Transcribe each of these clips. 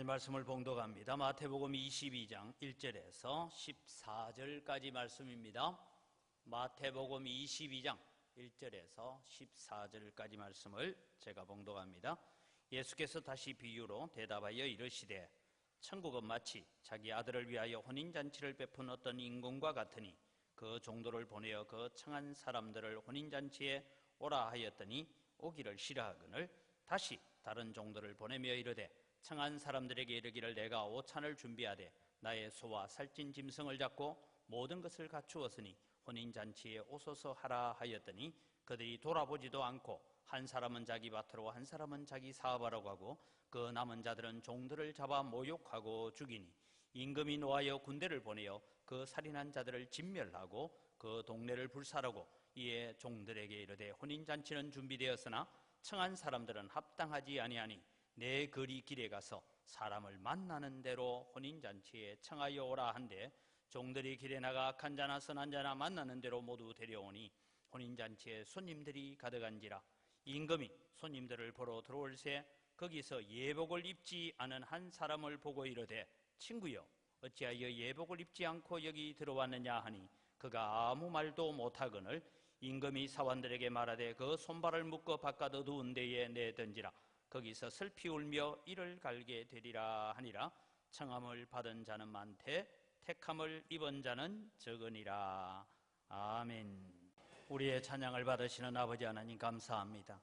말씀을 봉독합니다. 마태복음 22장 1절에서 14절까지 말씀입니다. 마태복음 22장 1절에서 14절까지 말씀을 제가 봉독합니다. 예수께서 다시 비유로 대답하여 이르시되 천국은 마치 자기 아들을 위하여 혼인잔치를 베푼 어떤 임금과 같으니 그 종도를 보내어 그 청한 사람들을 혼인잔치에 오라 하였더니 오기를 싫어하거늘 다시 다른 종도를 보내며 이르되 청한 사람들에게 이르기를 내가 오찬을 준비하되 나의 소와 살찐 짐승을 잡고 모든 것을 갖추었으니 혼인잔치에 오소서 하라 하였더니 그들이 돌아보지도 않고 한 사람은 자기 밭으로 한 사람은 자기 사업하러 가고 그 남은 자들은 종들을 잡아 모욕하고 죽이니 임금이 노하여 군대를 보내어 그 살인한 자들을 진멸하고 그 동네를 불살하고 이에 종들에게 이르되 혼인잔치는 준비되었으나 청한 사람들은 합당하지 아니하니 내 거리 길에 가서 사람을 만나는 대로 혼인잔치에 청하여 오라 한데 종들이 길에 나가 악한 자나 선한 자나 만나는 대로 모두 데려오니 혼인잔치에 손님들이 가득한지라 임금이 손님들을 보러 들어올새 거기서 예복을 입지 않은 한 사람을 보고 이르되 친구여 어찌하여 예복을 입지 않고 여기 들어왔느냐 하니 그가 아무 말도 못하거늘 임금이 사원들에게 말하되 그 손발을 묶어 바깥 어두운 데에 내던지라 거기서 슬피 울며 이를 갈게 되리라 하니라. 청함을 받은 자는 많되 택함을 입은 자는 적으니라. 아멘. 우리의 찬양을 받으시는 아버지 하나님 감사합니다.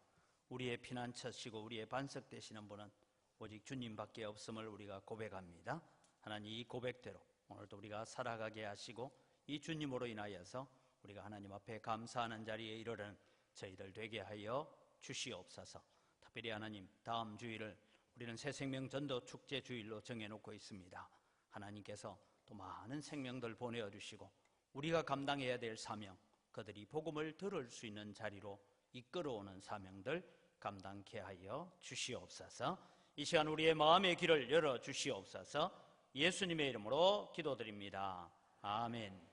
우리의 피난처시고 우리의 반석 되시는 분은 오직 주님밖에 없음을 우리가 고백합니다. 하나님 이 고백대로 오늘도 우리가 살아가게 하시고 이 주님으로 인하여서 우리가 하나님 앞에 감사하는 자리에 이르는 저희들 되게 하여 주시옵소서. 특별히 하나님 다음 주일을 우리는 새생명 전도 축제 주일로 정해놓고 있습니다. 하나님께서 또 많은 생명들 보내어주시고 우리가 감당해야 될 사명, 그들이 복음을 들을 수 있는 자리로 이끌어오는 사명들 감당케 하여 주시옵소서. 이 시간 우리의 마음의 길을 열어주시옵소서. 예수님의 이름으로 기도드립니다. 아멘.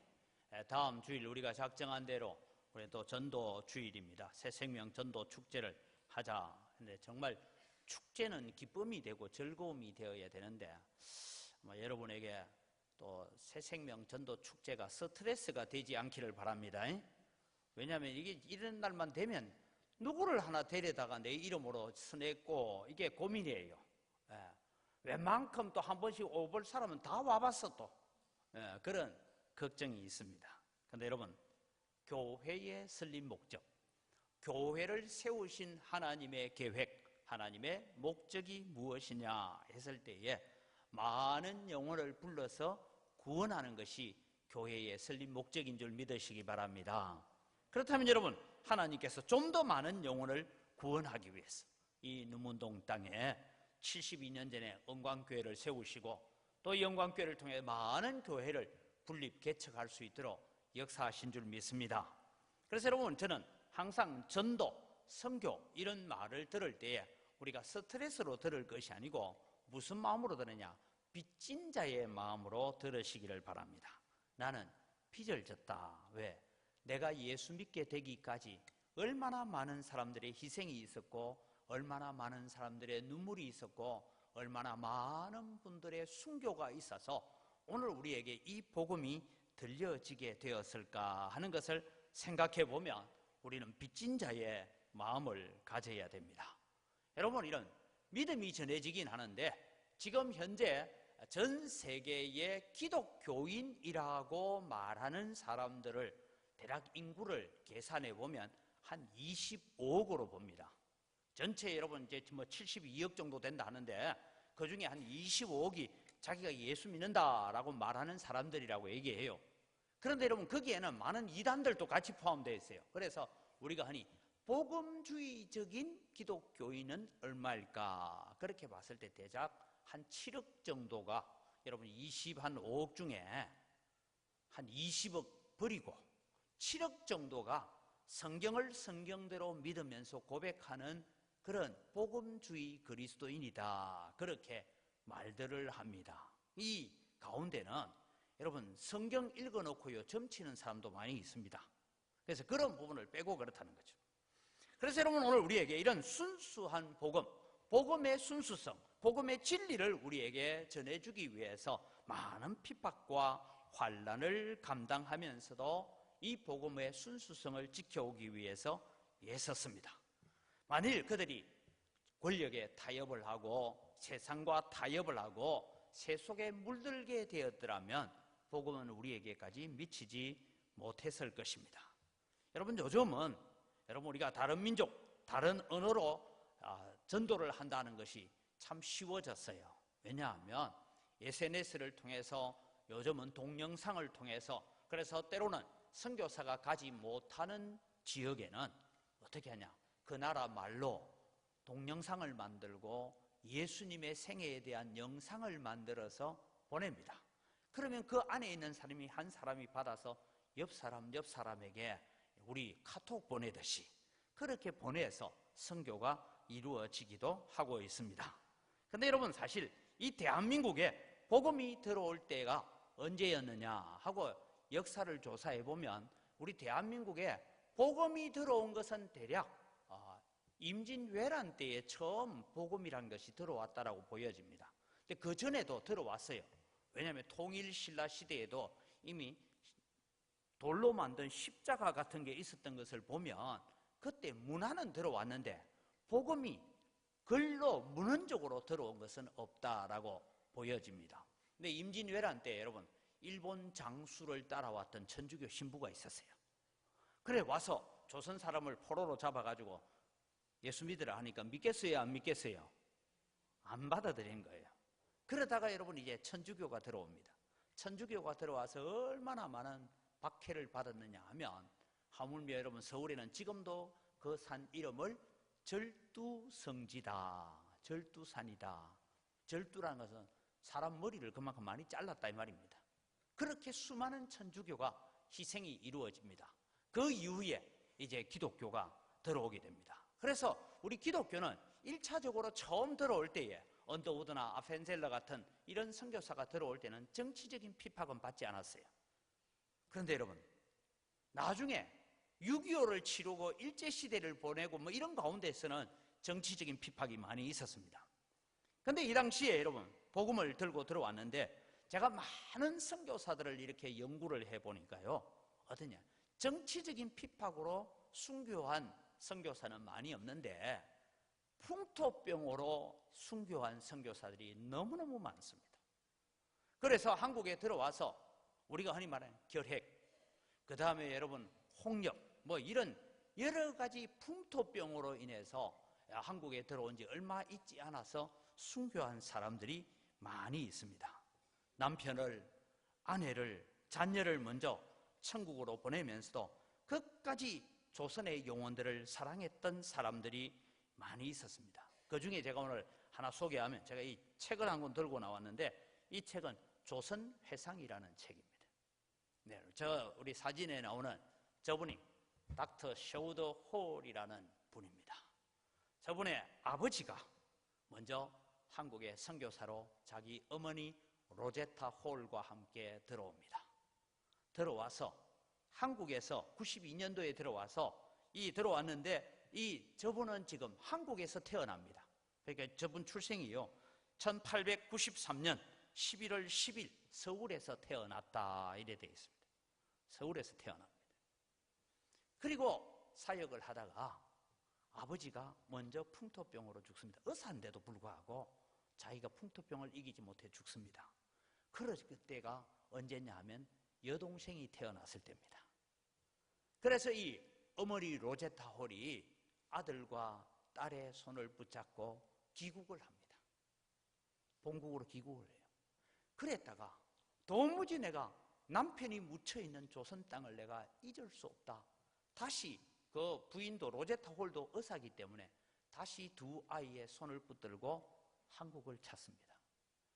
다음 주일 우리가 작정한 대로 우리 또 전도 주일입니다. 새생명 전도 축제를 하자. 근데 정말 축제는 기쁨이 되고 즐거움이 되어야 되는데 여러분에게 또 새생명 전도 축제가 스트레스가 되지 않기를 바랍니다. 왜냐하면 이게 이런 날만 되면 누구를 하나 데려다가 내 이름으로 서냈고 이게 고민이에요. 웬만큼 또 한 번씩 오볼 사람은 다 와봤어 또 그런 걱정이 있습니다. 그런데 여러분 교회의 설립 목적, 교회를 세우신 하나님의 계획, 하나님의 목적이 무엇이냐 했을 때에 많은 영혼을 불러서 구원하는 것이 교회의 설립 목적인 줄 믿으시기 바랍니다. 그렇다면 여러분 하나님께서 좀 더 많은 영혼을 구원하기 위해서 이 눈문동 땅에 72년 전에 영광교회를 세우시고 또 영광교회를 통해 많은 교회를 분립 개척할 수 있도록 역사하신 줄 믿습니다. 그래서 여러분 저는 항상 전도, 선교 이런 말을 들을 때에 우리가 스트레스로 들을 것이 아니고 무슨 마음으로 들으냐? 빚진 자의 마음으로 들으시기를 바랍니다. 나는 빚을 졌다. 왜? 내가 예수 믿게 되기까지 얼마나 많은 사람들의 희생이 있었고 얼마나 많은 사람들의 눈물이 있었고 얼마나 많은 분들의 순교가 있어서 오늘 우리에게 이 복음이 들려지게 되었을까 하는 것을 생각해 보면 우리는 빚진 자의 마음을 가져야 됩니다. 여러분 이런 믿음이 전해지긴 하는데 지금 현재 전 세계의 기독교인이라고 말하는 사람들을 대략 인구를 계산해 보면 한 25억으로 봅니다. 전체 여러분 이제 뭐 72억 정도 된다 하는데 그 중에 한 25억이 자기가 예수 믿는다라고 말하는 사람들이라고 얘기해요. 그런데 여러분 거기에는 많은 이단들도 같이 포함되어 있어요. 그래서 우리가 흔히 복음주의적인 기독교인은 얼마일까? 그렇게 봤을 때 대략 한 7억 정도가 여러분 25억 중에 한 20억 버리고 7억 정도가 성경을 성경대로 믿으면서 고백하는 그런 복음주의 그리스도인이다. 그렇게 말들을 합니다. 이 가운데는 여러분 성경 읽어놓고요 점치는 사람도 많이 있습니다. 그래서 그런 부분을 빼고 그렇다는 거죠. 그래서 여러분 오늘 우리에게 이런 순수한 복음, 복음의 순수성, 복음의 진리를 우리에게 전해주기 위해서 많은 핍박과 환난을 감당하면서도 이 복음의 순수성을 지켜오기 위해서 애썼습니다. 만일 그들이 권력에 타협을 하고 세상과 타협을 하고 새 속에 물들게 되었더라면 복음은 우리에게까지 미치지 못했을 것입니다. 여러분, 요즘은 우리가 다른 민족, 다른 언어로 전도를 한다는 것이 참 쉬워졌어요. 왜냐하면 SNS를 통해서, 요즘은 동영상을 통해서, 그래서 때로는 선교사가 가지 못하는 지역에는 어떻게 하냐, 그 나라 말로 동영상을 만들고 예수님의 생애에 대한 영상을 만들어서 보냅니다. 그러면 그 안에 있는 사람이 한 사람이 받아서 옆 사람에게 우리 카톡 보내듯이 그렇게 보내서 선교가 이루어지기도 하고 있습니다. 그런데 여러분, 사실 이 대한민국에 복음이 들어올 때가 언제였느냐 하고 역사를 조사해 보면 우리 대한민국에 복음이 들어온 것은 대략 임진왜란 때에 처음 복음이라는 것이 들어왔다라고 보여집니다. 근데 그 전에도 들어왔어요. 왜냐하면 통일신라 시대에도 이미 돌로 만든 십자가 같은 게 있었던 것을 보면 그때 문화는 들어왔는데 복음이 글로 문헌적으로 들어온 것은 없다라고 보여집니다. 근데 임진왜란 때 여러분, 일본 장수를 따라왔던 천주교 신부가 있었어요. 그래 와서 조선 사람을 포로로 잡아가지고 예수 믿으라 하니까 믿겠어요, 안 믿겠어요? 안 받아들인 거예요. 그러다가 여러분 이제 천주교가 들어옵니다. 천주교가 들어와서 얼마나 많은 박해를 받았느냐 하면, 하물며 여러분 서울에는 지금도 그 산 이름을 절두성지다, 절두산이다. 절두라는 것은 사람 머리를 그만큼 많이 잘랐다 이 말입니다. 그렇게 수많은 천주교가 희생이 이루어집니다. 그 이후에 이제 기독교가 들어오게 됩니다. 그래서 우리 기독교는 1차적으로 처음 들어올 때에 언더우드나 아펜셀러 같은 이런 선교사가 들어올 때는 정치적인 핍박은 받지 않았어요. 그런데 여러분, 나중에 6.25를 치르고 일제시대를 보내고 뭐 이런 가운데서는 정치적인 핍박이 많이 있었습니다. 그런데 이 당시에 여러분 복음을 들고 들어왔는데, 제가 많은 선교사들을 이렇게 연구를 해보니까요, 어떠냐, 정치적인 핍박으로 순교한 선교사는 많이 없는데 풍토병으로 순교한 선교사들이 너무너무 많습니다. 그래서 한국에 들어와서 우리가 흔히 말하는 결핵, 그 다음에 여러분 홍역, 뭐 이런 여러 가지 풍토병으로 인해서 한국에 들어온 지 얼마 있지 않아서 순교한 사람들이 많이 있습니다. 남편을, 아내를, 자녀를 먼저 천국으로 보내면서도 끝까지 조선의 영혼들을 사랑했던 사람들이 많이 있었습니다. 그 중에 제가 오늘 하나 소개하면, 제가 이 책을 한 권 들고 나왔는데 이 책은 조선회상이라는 책입니다. 네, 우리 사진에 나오는 저분이 닥터 셔우더 홀이라는 분입니다. 저분의 아버지가 먼저 한국의 선교사로 자기 어머니 로제타 홀과 함께 들어옵니다. 들어와서 한국에서 92년도에 들어왔는데 저분은 지금 한국에서 태어납니다. 그러니까 저분 출생이요 1893년 11월 10일 서울에서 태어났다 이래 되어 있습니다. 서울에서 태어납니다. 그리고 사역을 하다가 아버지가 먼저 풍토병으로 죽습니다. 의사인데도 불구하고 자기가 풍토병을 이기지 못해 죽습니다. 그때가 언제냐 하면 여동생이 태어났을 때입니다. 그래서 이 어머니 로제타 홀이 아들과 딸의 손을 붙잡고 귀국을 합니다. 본국으로 귀국을 해요. 그랬다가 도무지 내가 남편이 묻혀있는 조선 땅을 내가 잊을 수 없다. 다시 그 부인도 로제타 홀도 의사이기 때문에 다시 두 아이의 손을 붙들고 한국을 찾습니다.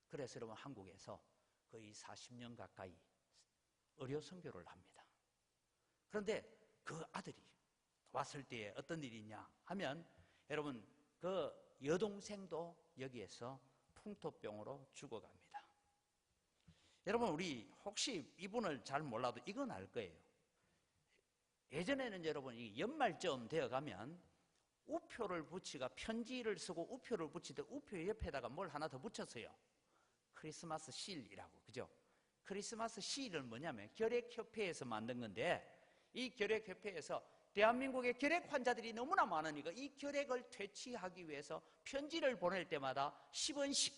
그래서 여러분 한국에서 거의 40년 가까이 의료 선교를 합니다. 그런데 그 아들이 왔을 때에 어떤 일이 있냐 하면, 여러분 그 여동생도 여기에서 풍토병으로 죽어갑니다. 여러분 우리 혹시 이분을 잘 몰라도 이건 알 거예요. 예전에는 여러분 이 연말쯤 되어가면 우표를 붙이가 편지를 쓰고 우표를 붙이되 우표 옆에다가 뭘 하나 더 붙였어요. 크리스마스 실이라고. 그죠? 크리스마스 실은 뭐냐면 결핵협회에서 만든 건데, 이 결핵협회에서 대한민국의 결핵 환자들이 너무나 많으니까 이 결핵을 퇴치하기 위해서 편지를 보낼 때마다 10원씩,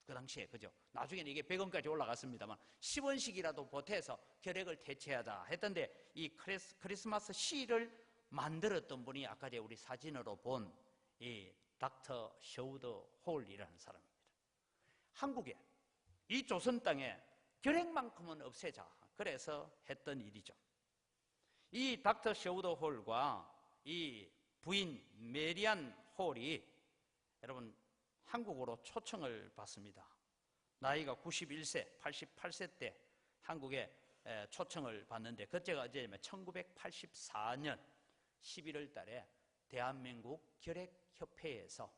그 당시에, 그죠? 나중에는 이게 100원까지 올라갔습니다만 10원씩이라도 보태서 결핵을 퇴치하자 했던데, 이 크리스마스 실을 만들었던 분이 아까 우리 사진으로 본 이 닥터 셔우더 홀이라는 사람입니다. 한국에, 이 조선 땅에 결핵만큼은 없애자, 그래서 했던 일이죠. 이 닥터 셔우더 홀과 이 부인 메리안 홀이 여러분 한국으로 초청을 받습니다. 나이가 91세, 88세 때 한국에 초청을 받는데, 그때가 언제냐면 1984년 11월 달에 대한민국 결핵협회에서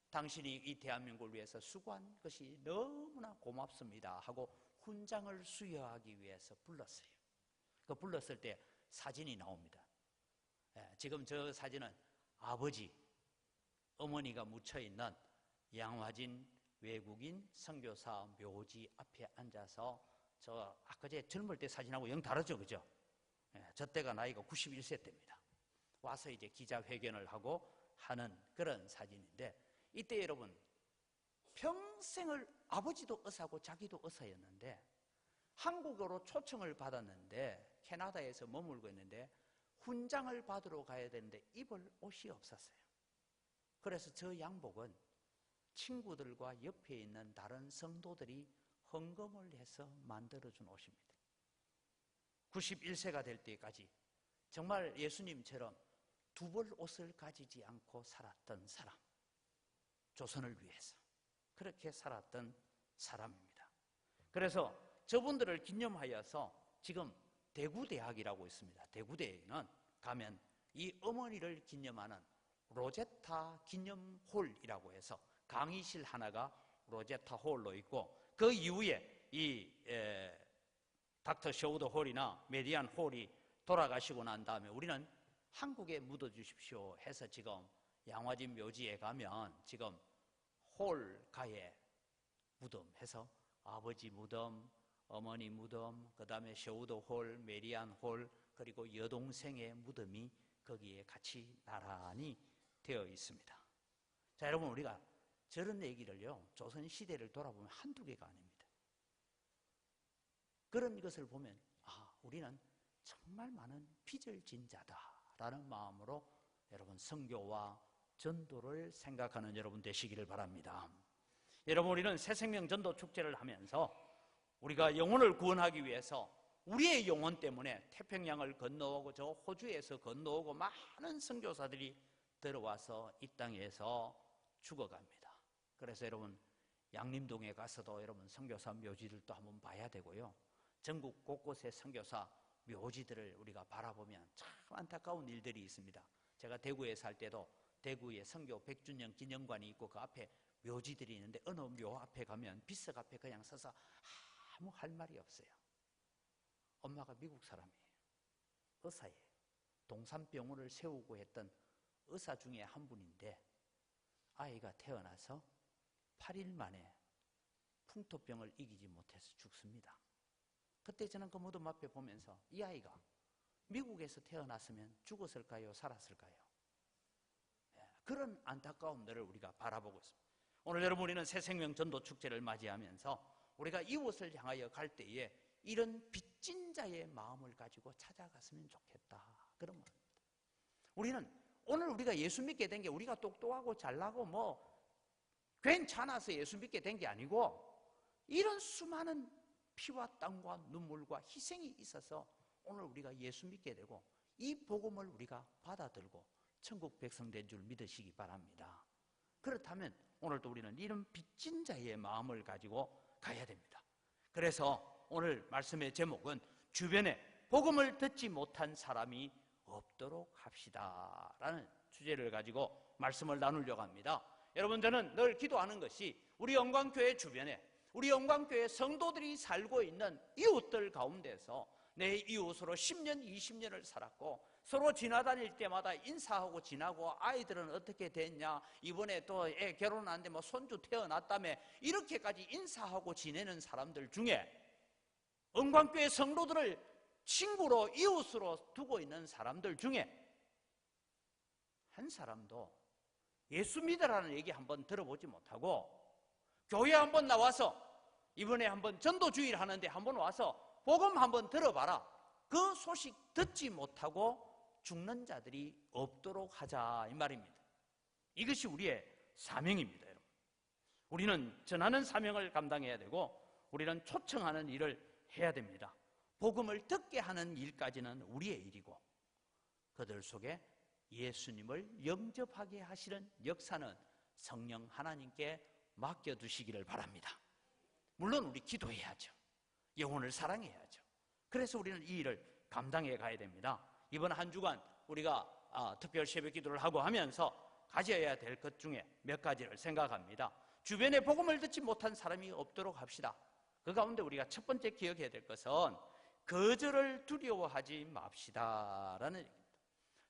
당신이 이 대한민국을 위해서 수고한 것이 너무나 고맙습니다 하고 훈장을 수여하기 위해서 불렀어요. 그 불렀을 때 사진이 나옵니다. 지금 저 사진은 아버지, 어머니가 묻혀있는 양화진 외국인 선교사 묘지 앞에 앉아서, 저 아까 제 젊을 때 사진하고 영 다르죠, 그죠? 저 때가 나이가 91세 때입니다. 와서 이제 기자회견을 하고 하는 그런 사진인데, 이때 여러분 평생을 아버지도 의사고 자기도 의사였는데 한국으로 초청을 받았는데 캐나다에서 머물고 있는데 훈장을 받으러 가야 되는데 입을 옷이 없었어요. 그래서 저 양복은 친구들과 옆에 있는 다른 성도들이 헌금을 해서 만들어준 옷입니다. 91세가 될 때까지 정말 예수님처럼 두 벌 옷을 가지지 않고 살았던 사람, 조선을 위해서 그렇게 살았던 사람입니다. 그래서 저분들을 기념하여서 지금 대구대학이라고 있습니다. 대구대에는 가면 이 어머니를 기념하는 로제타 기념홀이라고 해서 강의실 하나가 로제타 홀로 있고, 그 이후에 이 닥터 셔우더 홀이나 메디안 홀이 돌아가시고 난 다음에 우리는 한국에 묻어주십시오 해서 지금 양화진 묘지에 가면 지금 홀가에 무덤 해서 아버지 무덤, 어머니 무덤, 그 다음에 셔우더 홀, 메리안 홀, 그리고 여동생의 무덤이 거기에 같이 나란히 되어 있습니다. 자, 여러분, 우리가 저런 얘기를요, 조선시대를 돌아보면 한두 개가 아닙니다. 그런 것을 보면 우리는 정말 많은 빚을 진 자다라는 마음으로 여러분 선교와 전도를 생각하는 여러분 되시기를 바랍니다. 여러분, 우리는 새생명 전도 축제를 하면서 우리가 영혼을 구원하기 위해서 우리의 영혼 때문에 태평양을 건너오고 저 호주에서 건너오고 많은 선교사들이 들어와서 이 땅에서 죽어갑니다. 그래서 여러분 양림동에 가서도 여러분 선교사 묘지들도 한번 봐야 되고요, 전국 곳곳의 선교사 묘지들을 우리가 바라보면 참 안타까운 일들이 있습니다. 제가 대구에 살 때도 대구에 선교 100주년 기념관이 있고 그 앞에 묘지들이 있는데 어느 묘 앞에 가면 비석 앞에 그냥 서서 아무 할 말이 없어요. 엄마가 미국 사람이에요. 의사예요. 동산병원을 세우고 했던 의사 중에 한 분인데 아이가 태어나서 8일 만에 풍토병을 이기지 못해서 죽습니다. 그때 저는 그 무덤 앞에 보면서 이 아이가 미국에서 태어났으면 죽었을까요? 살았을까요? 그런 안타까움들을 우리가 바라보고 있습니다. 오늘 여러분, 우리는 새생명 전도 축제를 맞이하면서 우리가 이웃을 향하여 갈 때에 이런 빚진 자의 마음을 가지고 찾아갔으면 좋겠다, 그런 말입니다. 우리는 오늘 우리가 예수 믿게 된 게 우리가 똑똑하고 잘나고 뭐 괜찮아서 예수 믿게 된 게 아니고 이런 수많은 피와 땀과 눈물과 희생이 있어서 오늘 우리가 예수 믿게 되고 이 복음을 우리가 받아들고 천국 백성 된 줄 믿으시기 바랍니다. 그렇다면 오늘도 우리는 이런 빚진 자의 마음을 가지고 가야 됩니다. 그래서 오늘 말씀의 제목은 주변에 복음을 듣지 못한 사람이 없도록 합시다 라는 주제를 가지고 말씀을 나누려고 합니다. 여러분, 저는 늘 기도하는 것이 우리 영광교회 주변에 우리 영광교회 성도들이 살고 있는 이웃들 가운데서 내 이웃으로 10년, 20년을 살았고 서로 지나다닐 때마다 인사하고 지나고, 아이들은 어떻게 됐냐, 이번에 또 애 결혼하는데 뭐 손주 태어났다며, 이렇게까지 인사하고 지내는 사람들 중에 은광교회 성도들을 친구로, 이웃으로 두고 있는 사람들 중에 한 사람도 예수 믿으라는 얘기 한번 들어보지 못하고, 교회 한번 나와서 이번에 한번 전도주일 하는데 한번 와서 복음 한번 들어봐라, 그 소식 듣지 못하고 죽는 자들이 없도록 하자, 이 말입니다. 이것이 우리의 사명입니다, 여러분. 우리는 전하는 사명을 감당해야 되고, 우리는 초청하는 일을 해야 됩니다. 복음을 듣게 하는 일까지는 우리의 일이고, 그들 속에 예수님을 영접하게 하시는 역사는 성령 하나님께 맡겨두시기를 바랍니다. 물론 우리 기도해야죠. 영혼을 사랑해야죠. 그래서 우리는 이 일을 감당해 가야 됩니다. 이번 한 주간 우리가 특별 새벽 기도를 하고 하면서 가져야 될 것 중에 몇 가지를 생각합니다. 주변에 복음을 듣지 못한 사람이 없도록 합시다. 그 가운데 우리가 첫 번째 기억해야 될 것은 거절을 두려워하지 맙시다라는 얘기입니다.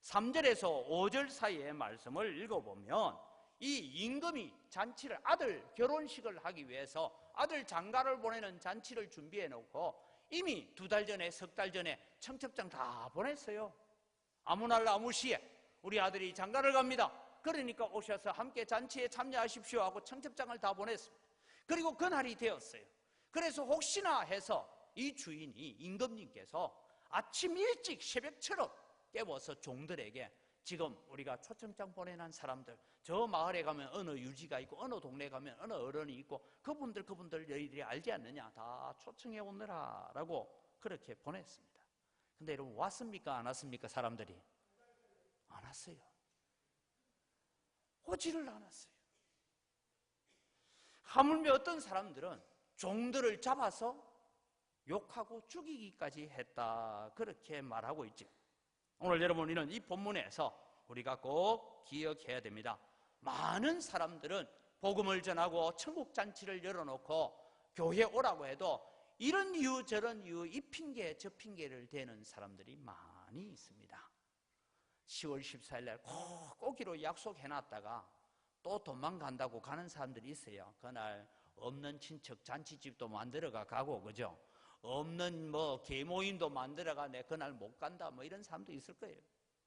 3절에서 5절 사이의 말씀을 읽어보면 이 임금이 잔치를, 아들 결혼식을 하기 위해서 아들 장가를 보내는 잔치를 준비해 놓고 이미 2달 전에, 3달 전에 청첩장 다 보냈어요. 아무 날 아무 시에 우리 아들이 장가를 갑니다. 그러니까 오셔서 함께 잔치에 참여하십시오 하고 청첩장을 다 보냈습니다. 그리고 그날이 되었어요. 그래서 혹시나 해서 이 주인이, 임금님께서 아침 일찍 새벽처럼 깨워서 종들에게, 지금 우리가 초청장 보내는 사람들, 저 마을에 가면 어느 유지가 있고 어느 동네에 가면 어느 어른이 있고 그분들 너희들이 알지 않느냐, 다 초청해 오느라 라고 그렇게 보냈습니다. 근데 여러분, 왔습니까 안 왔습니까? 사람들이 안 왔어요. 오지를 않았어요. 하물며 어떤 사람들은 종들을 잡아서 욕하고 죽이기까지 했다, 그렇게 말하고 있죠. 오늘 여러분, 우리는 이 본문에서 우리가 꼭 기억해야 됩니다. 많은 사람들은 복음을 전하고 천국 잔치를 열어놓고 교회 오라고 해도 이런 이유 저런 이유, 이 핑계 저 핑계를 대는 사람들이 많이 있습니다. 10월 14일 날 꼭 오기로 약속해놨다가 또 도망간다고 가는 사람들이 있어요. 그날 없는 친척 잔치집도 만들어가 가고, 그죠? 없는 뭐 계모임도 만들어가 내 그날 못 간다, 뭐 이런 사람도 있을 거예요.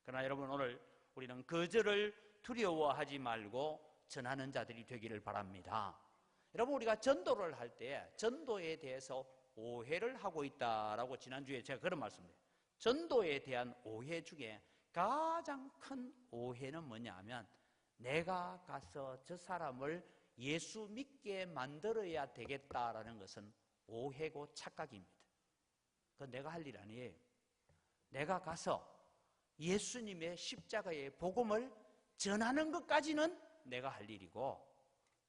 그러나 여러분, 오늘 우리는 거절을 두려워하지 말고 전하는 자들이 되기를 바랍니다. 여러분, 우리가 전도를 할 때 전도에 대해서 오해를 하고 있다라고 지난주에 제가 그런 말씀드려요. 전도에 대한 오해 중에 가장 큰 오해는 뭐냐 하면, 내가 가서 저 사람을 예수 믿게 만들어야 되겠다라는 것은 오해고 착각입니다. 그건 내가 할 일 아니에요. 내가 가서 예수님의 십자가의 복음을 전하는 것까지는 내가 할 일이고,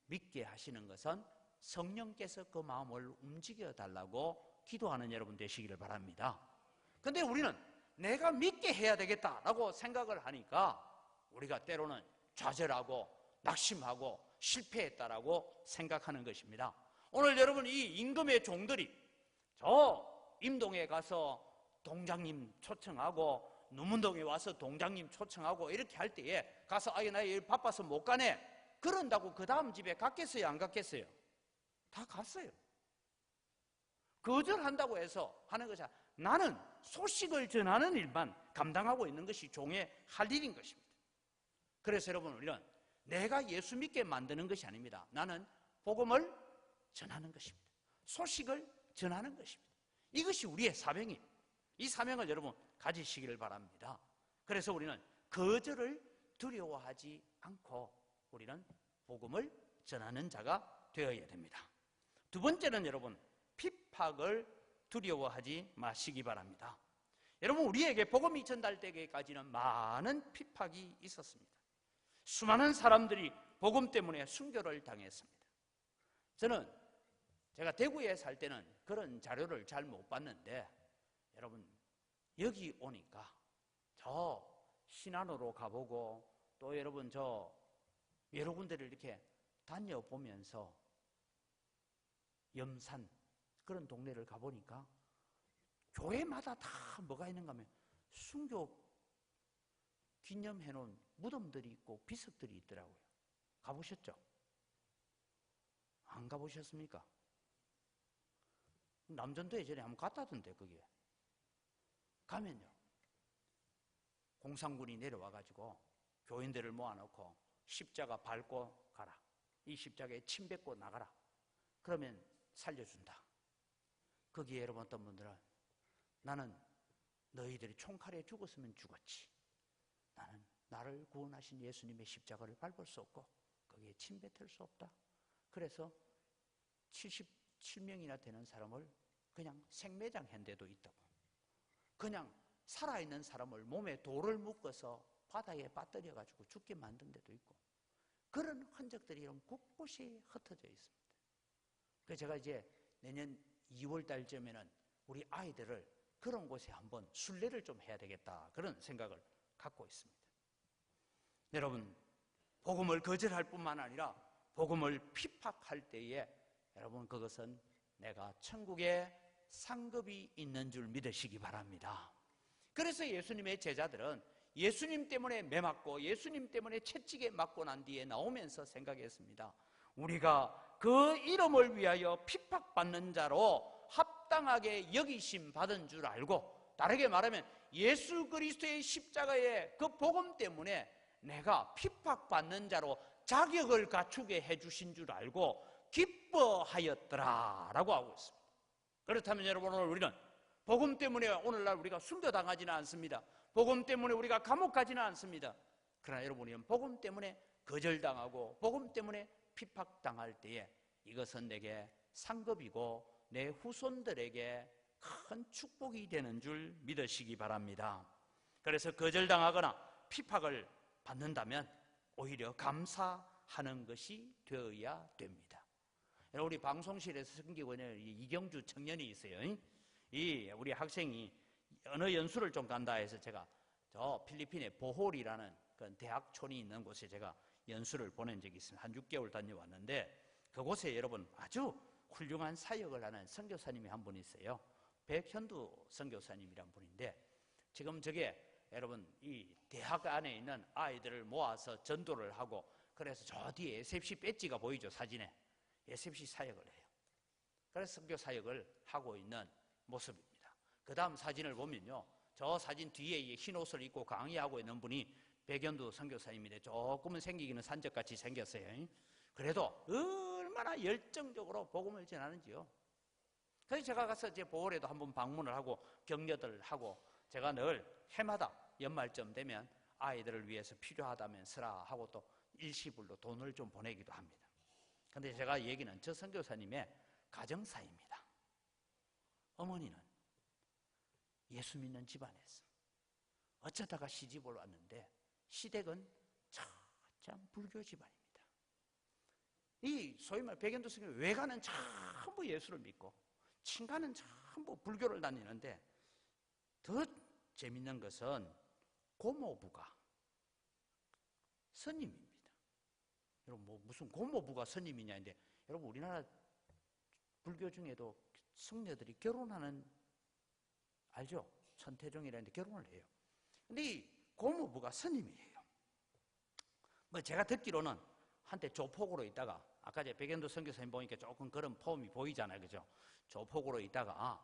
믿게 하시는 것은 성령께서 그 마음을 움직여 달라고 기도하는 여러분 되시기를 바랍니다. 근데 우리는 내가 믿게 해야 되겠다라고 생각을 하니까 우리가 때로는 좌절하고 낙심하고 실패했다라고 생각하는 것입니다. 오늘 여러분, 이 임금의 종들이 저 임동에 가서 동장님 초청하고 누문동에 와서 동장님 초청하고 이렇게 할 때에 가서 아예 나 일 바빠서 못 가네 그런다고 그 다음 집에 갔겠어요, 안 갔겠어요? 다 갔어요. 거절한다고 해서 하는 것이 아니라 나는 소식을 전하는 일만 감당하고 있는 것이 종의 할 일인 것입니다. 그래서 여러분, 우리는 내가 예수 믿게 만드는 것이 아닙니다. 나는 복음을 전하는 것입니다. 소식을 전하는 것입니다. 이것이 우리의 사명입니다. 이 사명을 여러분 가지시기를 바랍니다. 그래서 우리는 거절을 두려워하지 않고 우리는 복음을 전하는 자가 되어야 됩니다. 두 번째는 여러분, 핍박을 두려워하지 마시기 바랍니다. 여러분, 우리에게 복음이 전달되기까지는 많은 핍박이 있었습니다. 수많은 사람들이 복음 때문에 순교를 당했습니다. 저는 제가 대구에 살 때는 그런 자료를 잘 못 봤는데, 여러분 여기 오니까 저 신안으로 가보고 또 여러분 저 여러 군데를 이렇게 다녀보면서 염산 그런 동네를 가보니까 교회마다 다 뭐가 있는가 하면 순교 기념해놓은 무덤들이 있고 비석들이 있더라고요. 가보셨죠? 안 가보셨습니까? 남전도에 전에 한번 갔다던데, 거기에. 가면요, 공산군이 내려와가지고 교인들을 모아놓고 십자가 밟고 가라. 이 십자가에 침 뱉고 나가라. 그러면 살려준다. 거기에 여러분 어떤 분들은 나는 너희들이 총칼에 죽었으면 죽었지. 나는 나를 구원하신 예수님의 십자가를 밟을 수 없고 거기에 침 뱉을 수 없다. 그래서 77명이나 되는 사람을 그냥 생매장한 데도 있다고. 그냥 살아있는 사람을 몸에 돌을 묶어서 바다에 빠뜨려가지고 죽게 만든 데도 있고, 그런 흔적들이 이런 곳곳이 흩어져 있습니다. 그래서 제가 이제 내년 2월 달쯤에는 우리 아이들을 그런 곳에 한번 순례를 좀 해야 되겠다, 그런 생각을 갖고 있습니다. 여러분, 복음을 거절할 뿐만 아니라 복음을 핍박할 때에 여러분, 그것은 내가 천국에 상급이 있는 줄 믿으시기 바랍니다. 그래서 예수님의 제자들은 예수님 때문에 매맞고 예수님 때문에 채찍에 맞고 난 뒤에 나오면서 생각했습니다. 우리가 그 이름을 위하여 핍박받는 자로 합당하게 여기심 받은 줄 알고, 다르게 말하면 예수 그리스도의 십자가의 그 복음 때문에 내가 핍박받는 자로 자격을 갖추게 해주신 줄 알고 기뻐하였더라 라고 하고 있습니다. 그렇다면 여러분, 오늘 우리는 복음 때문에 오늘날 우리가 순교당하지는 않습니다. 복음 때문에 우리가 감옥 가지는 않습니다. 그러나 여러분, 우리는 복음 때문에 거절당하고 복음 때문에 핍박당할 때에 이것은 내게 상급이고 내 후손들에게 큰 축복이 되는 줄 믿으시기 바랍니다. 그래서 거절당하거나 핍박을 받는다면 오히려 감사하는 것이 되어야 됩니다. 우리 방송실에서 섬기고 있는 이경주 청년이 있어요. 이 우리 학생이 언어 연수를 좀 간다 해서 제가 저 필리핀의 보홀이라는 그 대학촌이 있는 곳에 제가 연수를 보낸 적이 있습니다. 한 6개월 다녀왔는데 그곳에 여러분 아주 훌륭한 사역을 하는 선교사님이 한 분 있어요. 백현두 선교사님이란 분인데, 지금 저게 여러분 이 대학 안에 있는 아이들을 모아서 전도를 하고, 그래서 저 뒤에 SFC 배지가 보이죠, 사진에. SFC 사역을 해요. 그래서 선교 사역을 하고 있는 모습입니다. 그 다음 사진을 보면요, 저 사진 뒤에 흰 옷을 입고 강의하고 있는 분이 백연두 선교사님인데 조금은 생기기는 산적같이 생겼어요. 그래도 얼마나 열정적으로 복음을 전하는지요. 그래서 제가 가서 이제 보홀에도 한번 방문을 하고 격려들 하고, 제가 늘 해마다 연말쯤 되면 아이들을 위해서 필요하다면 쓰라 하고 또 일시불로 돈을 좀 보내기도 합니다. 근데 제가 얘기는 저 선교사님의 가정사입니다. 어머니는 예수 믿는 집안에서 어쩌다가 시집을 왔는데 시댁은 참 불교 집안입니다. 이 소위 말 백연두 선교 외가는 전부 예수를 믿고 친가는 전부 불교를 다니는데, 더 재밌는 것은 고모부가 스님입니다. 여러분, 뭐 무슨 고모부가 스님이냐인데, 여러분 우리나라 불교 중에도 승려들이 결혼하는, 알죠? 천태종이라는데 결혼을 해요. 근데 이 고모부가 스님이에요. 뭐 제가 듣기로는 한때 조폭으로 있다가, 아까 제 백연두 선교사님 보니까 조금 그런 폼이 보이잖아요, 그죠? 조폭으로 있다가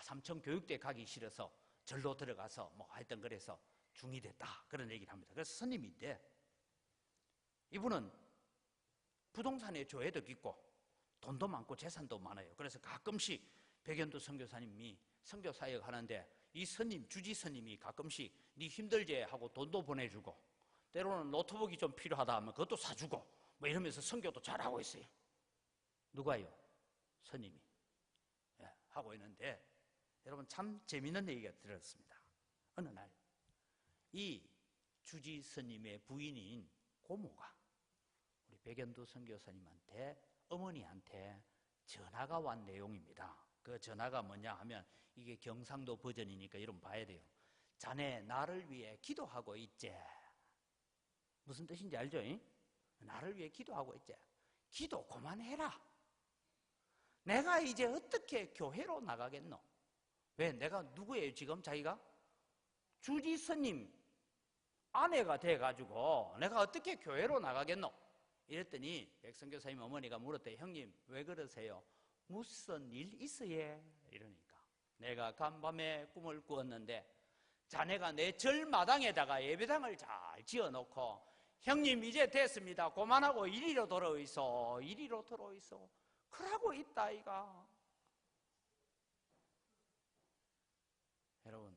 삼청 교육대 가기 싫어서 절로 들어가서 뭐 하여튼 그래서 중이 됐다, 그런 얘기를 합니다. 그래서 스님인데 이분은 부동산에 조회도 깊고 돈도 많고 재산도 많아요. 그래서 가끔씩 백연두 선교사님이 선교 사역 하는데 이 스님, 주지 스님이 가끔씩 네 힘들제 하고 돈도 보내주고, 때로는 노트북이 좀 필요하다 하면 그것도 사주고 뭐 이러면서 선교도 잘하고 있어요. 누가요? 스님이 하고 있는데, 여러분 참 재미있는 얘기가 들었습니다. 어느 날 이 주지 스님의 부인인 고모가 우리 백연두 선교사님한테, 어머니한테 전화가 왔 내용입니다. 그 전화가 뭐냐 하면, 이게 경상도 버전이니까 이름 봐야 돼요. 자네 나를 위해 기도하고 있지? 무슨 뜻인지 알죠? 나를 위해 기도하고 있지? 기도 그만해라. 내가 이제 어떻게 교회로 나가겠노? 왜? 내가 누구예요 지금? 자기가 주지 스님 아내가 돼가지고 내가 어떻게 교회로 나가겠노? 이랬더니 백선교사님 어머니가 물었대. 형님 왜 그러세요? 무슨 일 있어요? 이러니까 내가 간밤에 꿈을 꾸었는데 자네가 내 절마당에다가 예배당을 잘 지어놓고 형님 이제 됐습니다. 그만하고 이리로 들어오이소. 이리로 들어오이소. 그러고 있다 아이가. 여러분,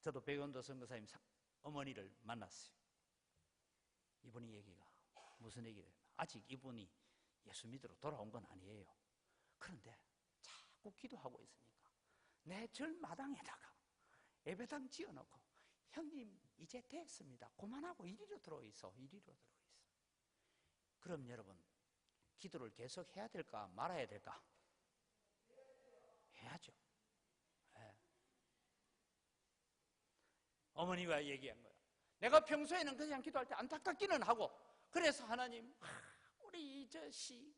저도 백연도 선교사님 어머니를 만났어요. 이분이 얘기가 무슨 얘기를 아직 이분이 예수 믿으러 돌아온 건 아니에요. 그런데 자꾸 기도하고 있으니까 내 절마당에다가 예배당 지어놓고 형님 이제 됐습니다. 그만하고 이리로 들어오이소. 이리로 들어오이소. 그럼 여러분 기도를 계속 해야 될까 말아야 될까? 해야죠. 네. 어머니가 얘기한 거야. 내가 평소에는 그냥 기도할 때 안타깝기는 하고 그래서 하나님 우리 저씨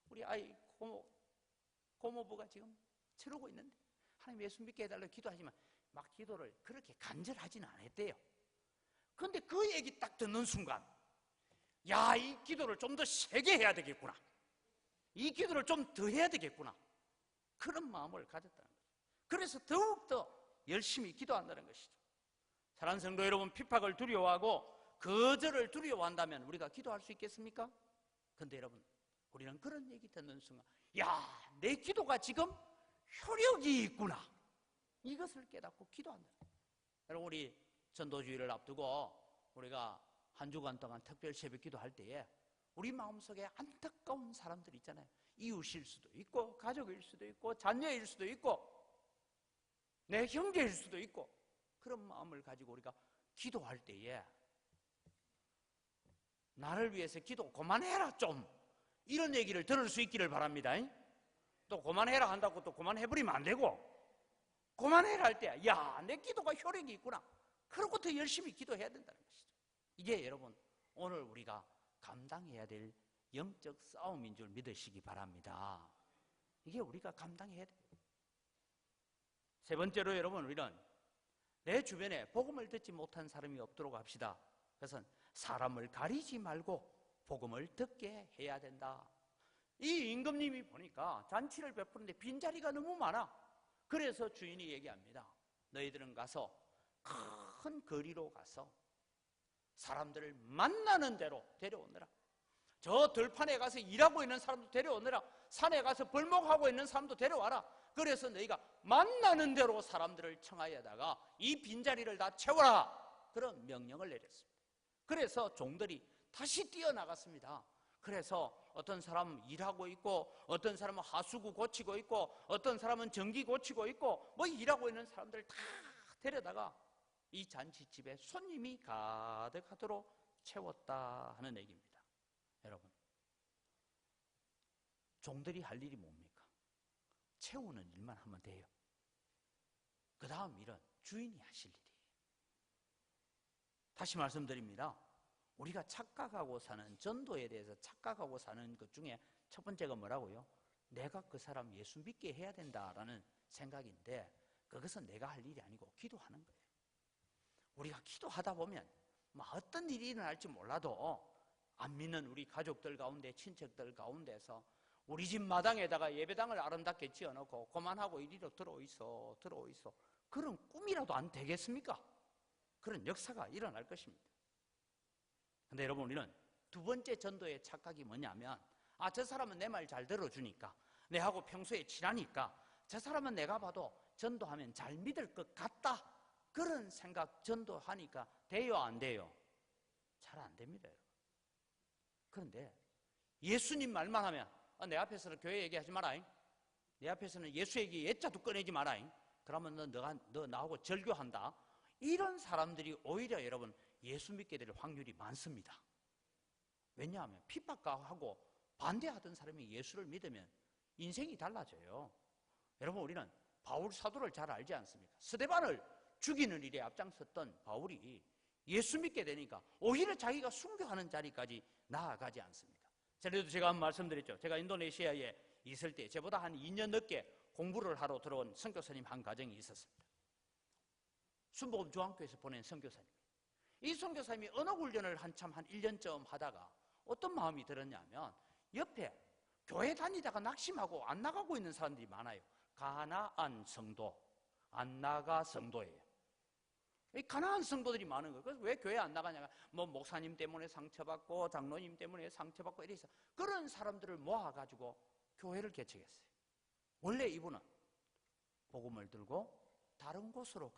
우리 아이 고모부가 지금 치르고 있는데 하나님 예수 믿게 해달라고 기도하지만 막 기도를 그렇게 간절하지는 않았대요. 그런데 그 얘기 딱 듣는 순간 야, 이 기도를 좀 더 세게 해야 되겠구나. 이 기도를 좀 더 해야 되겠구나. 그런 마음을 가졌다는 거죠. 그래서 더욱더 열심히 기도한다는 것이죠. 사랑하는 성도 여러분, 핍박을 두려워하고 거절을 두려워한다면 우리가 기도할 수 있겠습니까? 그런데 여러분, 우리는 그런 얘기 듣는 순간 야, 내 기도가 지금 효력이 있구나. 이것을 깨닫고 기도한다. 여러분, 우리 전도주의를 앞두고 우리가 한 주간 동안 특별 새벽 기도할 때에 우리 마음속에 안타까운 사람들 있잖아요. 이웃일 수도 있고 가족일 수도 있고 자녀일 수도 있고 내 형제일 수도 있고 그런 마음을 가지고 우리가 기도할 때에 나를 위해서 기도 그만해라 좀 이런 얘기를 들을 수 있기를 바랍니다. 또 그만해라 한다고 또 그만해버리면 안 되고 그만해라 할 때 야, 내 기도가 효력이 있구나. 그러고 더 열심히 기도해야 된다는 것이죠. 이게 여러분 오늘 우리가 감당해야 될 영적 싸움인 줄 믿으시기 바랍니다. 이게 우리가 감당해야 돼요. 세 번째로 여러분 우리는 내 주변에 복음을 듣지 못한 사람이 없도록 합시다. 그것은 사람을 가리지 말고 복음을 듣게 해야 된다. 이 임금님이 보니까 잔치를 베푸는데 빈자리가 너무 많아. 그래서 주인이 얘기합니다. 너희들은 가서 큰 거리로 가서 사람들을 만나는 대로 데려오느라. 저 들판에 가서 일하고 있는 사람도 데려오느라. 산에 가서 벌목하고 있는 사람도 데려와라. 그래서 너희가 만나는 대로 사람들을 청하여다가 이 빈자리를 다 채워라. 그런 명령을 내렸습니다. 그래서 종들이 다시 뛰어나갔습니다. 그래서 어떤 사람은 일하고 있고 어떤 사람은 하수구 고치고 있고 어떤 사람은 전기 고치고 있고 뭐 일하고 있는 사람들 다 데려다가 이 잔치집에 손님이 가득하도록 채웠다 하는 얘기입니다. 여러분, 종들이 할 일이 뭡니까? 채우는 일만 하면 돼요. 그 다음 일은 주인이 하실 일이에요. 다시 말씀드립니다. 우리가 착각하고 사는 전도에 대해서 착각하고 사는 것 중에 첫 번째가 뭐라고요? 내가 그 사람 예수 믿게 해야 된다라는 생각인데 그것은 내가 할 일이 아니고 기도하는 거예요. 우리가 기도하다 보면 어떤 일이 일어날지 몰라도 안 믿는 우리 가족들 가운데 친척들 가운데서 우리 집 마당에다가 예배당을 아름답게 지어놓고 그만하고 이리로 들어오이소 들어오이소 그런 꿈이라도 안 되겠습니까? 그런 역사가 일어날 것입니다. 그런데 여러분 우리는 두 번째 전도의 착각이 뭐냐면 저 사람은 내 말 잘 들어주니까 내하고 평소에 친하니까 저 사람은 내가 봐도 전도하면 잘 믿을 것 같다 그런 생각 전도하니까 돼요 안 돼요? 잘 안 됩니다. 여러분. 그런데 예수님 말만 하면 내 앞에서는 교회 얘기하지 마라. 내 앞에서는 예수 얘기 예자도 꺼내지 마라. 그러면 너 나하고 절교한다. 이런 사람들이 오히려 여러분 예수 믿게 될 확률이 많습니다. 왜냐하면 핍박하고 반대하던 사람이 예수를 믿으면 인생이 달라져요. 여러분 우리는 바울 사도를 잘 알지 않습니까? 스데반을 죽이는 일에 앞장섰던 바울이 예수 믿게 되니까 오히려 자기가 순교하는 자리까지 나아가지 않습니다. 전에도 제가 한번 말씀드렸죠. 제가 인도네시아에 있을 때 저보다 한 2년 늦게 공부를 하러 들어온 선교사님 한 가정이 있었습니다. 순복음 중앙교회에서 보낸 선교사님이에요. 이 선교사님이 언어훈련을 한참 한 1년쯤 하다가 어떤 마음이 들었냐면 옆에 교회 다니다가 낙심하고 안 나가고 있는 사람들이 많아요. 가나안 성도, 안 나가 성도예요. 이 가나안 성도들이 많은 거예요. 그래서 왜 교회 안 나가냐면 뭐 목사님 때문에 상처받고 장로님 때문에 상처받고 이래서 그런 사람들을 모아가지고 교회를 개척했어요. 원래 이분은 복음을 들고 다른 곳으로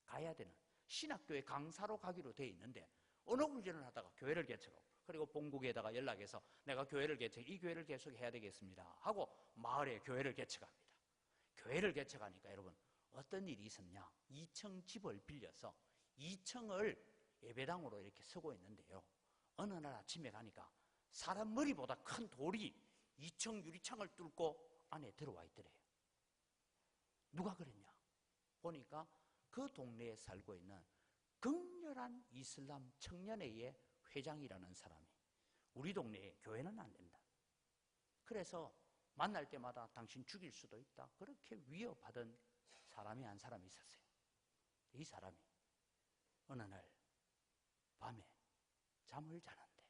가야 되는 신학교의 강사로 가기로 돼 있는데 언어훈련을 하다가 교회를 개척하고 그리고 본국에다가 연락해서 내가 교회를 이 교회를 계속해야 되겠습니다 하고 마을에 교회를 개척합니다. 교회를 개척하니까 여러분 어떤 일이 있었냐? 2층 집을 빌려서 2층을 예배당으로 이렇게 쓰고 있는데요. 어느 날 아침에 가니까 사람 머리보다 큰 돌이 2층 유리창을 뚫고 안에 들어와 있더래요. 누가 그랬냐? 보니까 그 동네에 살고 있는 극렬한 이슬람 청년회의 회장이라는 사람이 우리 동네에 교회는 안 된다. 그래서 만날 때마다 당신 죽일 수도 있다. 그렇게 위협하던 사람이 한 사람이 있었어요. 이 사람이 어느 날 밤에 잠을 자는데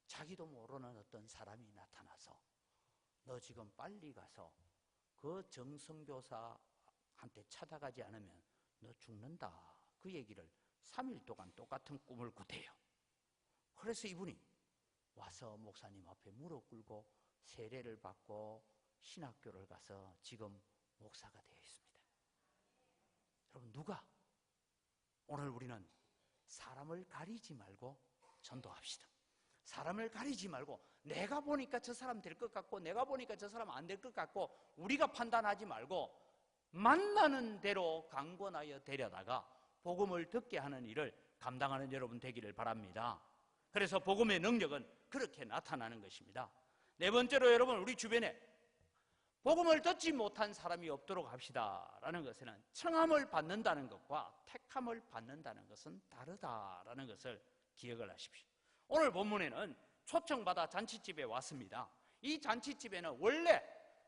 자기도 모르는 어떤 사람이 나타나서 너 지금 빨리 가서 그 정선교사한테 찾아가지 않으면 너 죽는다. 그 얘기를 3일 동안 똑같은 꿈을 꾸대요. 그래서 이분이 와서 목사님 앞에 무릎 꿇고 세례를 받고 신학교를 가서 지금 목사가 되어 있습니다. 여러분 누가? 오늘 우리는 사람을 가리지 말고 전도합시다. 사람을 가리지 말고 내가 보니까 저 사람 될 것 같고 내가 보니까 저 사람 안 될 것 같고 우리가 판단하지 말고 만나는 대로 강권하여 데려다가 복음을 듣게 하는 일을 감당하는 여러분 되기를 바랍니다. 그래서 복음의 능력은 그렇게 나타나는 것입니다. 네 번째로 여러분 우리 주변에 복음을 듣지 못한 사람이 없도록 합시다라는 것에는 청함을 받는다는 것과 택함을 받는다는 것은 다르다라는 것을 기억을 하십시오. 오늘 본문에는 초청받아 잔치집에 왔습니다. 이 잔치집에는 원래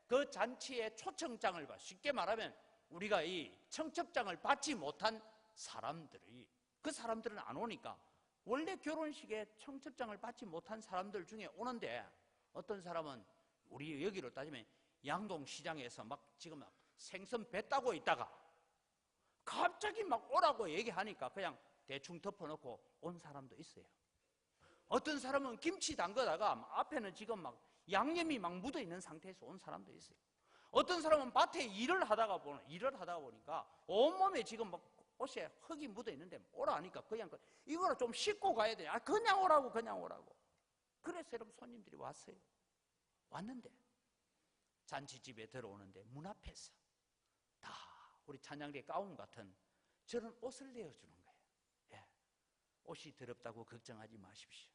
그 잔치의 초청장을 받, 쉽게 말하면 우리가 이 청첩장을 받지 못한 사람들이 그 사람들은 안 오니까 원래 결혼식에 청첩장을 받지 못한 사람들 중에 오는데 어떤 사람은 우리 여기로 따지면 양동시장에서 막 지금 막 생선 배 따고 있다가 갑자기 막 오라고 얘기하니까 그냥 대충 덮어놓고 온 사람도 있어요. 어떤 사람은 김치 담그다가 앞에는 지금 막 양념이 막 묻어 있는 상태에서 온 사람도 있어요. 어떤 사람은 밭에 일을 하다가 보니까 온몸에 지금 막 옷에 흙이 묻어 있는데 오라 하니까 그냥 이거를 좀 씻고 가야 돼. 그냥 오라고. 그래서 여러분 손님들이 왔어요. 왔는데 잔치집에 들어오는데 문 앞에서 다 우리 찬양대 가운 같은 저런 옷을 내어주는 거예요. 예. 옷이 더럽다고 걱정하지 마십시오.